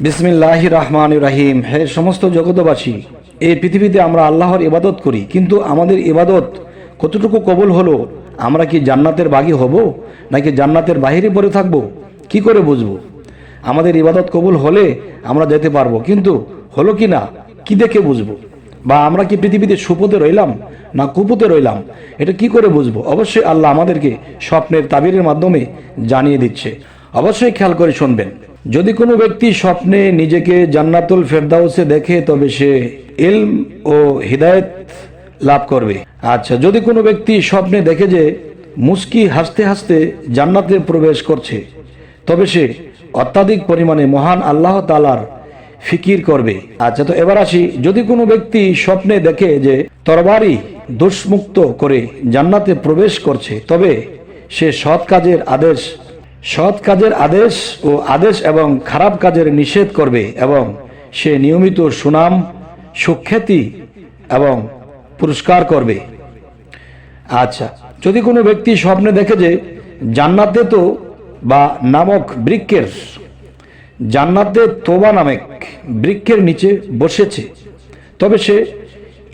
বিসমিল্লাহির রহমানির রহিম। হে সমস্ত জগতবাসী, এই পৃথিবীতে আমরা আল্লাহর ইবাদত করি, কিন্তু আমাদের ইবাদত কতটুকু কবুল হলো? আমরা কি জান্নাতের বাগী হব নাকি জান্নাতের বাহিরে পড়ে থাকব? কি করে বুঝবো? আমাদের ইবাদত কবুল হলে আমরা যেতে পারবো, কিন্তু হলো কি না কি দেখে বুঝবো? বা আমরা কি পৃথিবীতে সুপথে রইলাম না কুপথে রইলাম, এটা কি করে বুঝবো? অবশ্যই আল্লাহ আমাদেরকে স্বপ্নের তাবিরের মাধ্যমে জানিয়ে দিচ্ছে। অবশ্যই খেয়াল করে শুনবেন। যদি কোনো ব্যক্তি স্বপ্নে নিজেকে জান্নাতুল ফেরদাউসে দেখে, তবে সে ইলম ও হিদায়েত লাভ করবে। আচ্ছা, যদি কোনো ব্যক্তি স্বপ্নে দেখে যে মুস্কি হাসতে হাসতে জান্নাতে প্রবেশ করছে, তবে সে অত্যাধিক পরিমাণে মহান আল্লাহ তাআলার ফিকির করবে। আচ্ছা, তো এবার আসি, যদি কোনো ব্যক্তি স্বপ্নে দেখে যে তরবারি দোষমুক্ত করে জান্নাতে প্রবেশ করছে, তবে সে সৎ কাজের আদেশ ও আদেশ এবং খারাপ কাজের নিষেধ করবে, এবং সে নিয়মিত সুনাম, সুখ্যাতি এবং পুরস্কার করবে। আচ্ছা, যদি কোনো ব্যক্তি স্বপ্নে দেখে যে জান্নাতে তোবা নামক বৃক্ষের নিচে বসেছে, তবে সে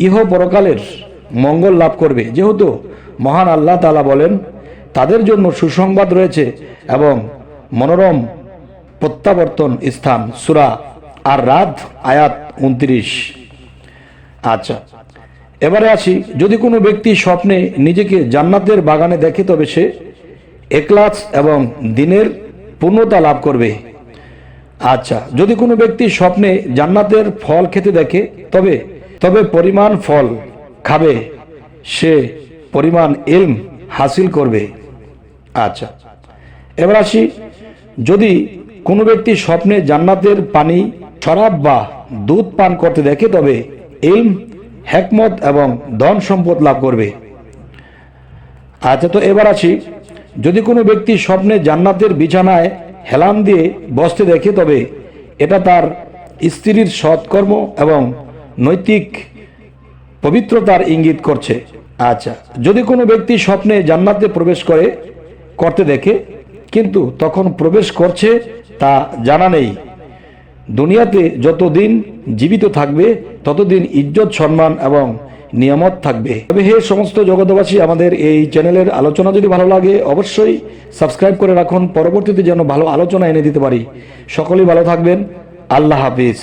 ইহ পরকালের মঙ্গল লাভ করবে, যেহেতু মহান আল্লাহ তাআলা বলেন, তাদের জন্য সুসংবাদ রয়েছে এবং মনোরম প্রত্যাবর্তন স্থান। সূরা আর রাদ আয়াত 29। আচ্ছা, এবারে আসি, যদি কোনো ব্যক্তি স্বপ্নে নিজেকে জান্নাতের বাগানে দেখে, তবে সে ইখলাস এবং দ্বীনের পূর্ণতা লাভ করবে। আচ্ছা, যদি কোনো ব্যক্তি স্বপ্নে জান্নাতের ফল খেতে দেখে, তবে পরিমাণ ফল খাবে, সে পরিমাণ ইলম হাসিল করবে। আচ্ছা, এবার আসি, যদি কোনো ব্যক্তি স্বপ্নে জান্নাতের পানি, শরাব বা দুধ পান করতে দেখে, তবে ইলম, হিকমত এবং ধন সম্পদ লাভ করবে। আচ্ছা, তো এবার আসি, যদি কোনো ব্যক্তি স্বপ্নে জান্নাতের বিছানায় হেলান দিয়ে বসতে দেখে, তবে এটা তার স্ত্রীর সৎকর্ম এবং নৈতিক পবিত্রতার ইঙ্গিত করছে। আচ্ছা, যদি কোনো ব্যক্তি স্বপ্নে জান্নাতে প্রবেশ করতে দেখে, কিন্তু তখন প্রবেশ করছে তা জানা নেই, দুনিয়াতে যতদিন জীবিত থাকবে ততদিন ইজ্জত, সম্মান এবং নিয়ামত থাকবে। তবে হে সমস্ত জগতবাসী, আমাদের এই চ্যানেলের আলোচনা যদি ভালো লাগে, অবশ্যই সাবস্ক্রাইব করে রাখুন, পরবর্তীতে যেন ভালো আলোচনা এনে দিতে পারি। সকলেই ভালো থাকবেন। আল্লাহ হাফিজ।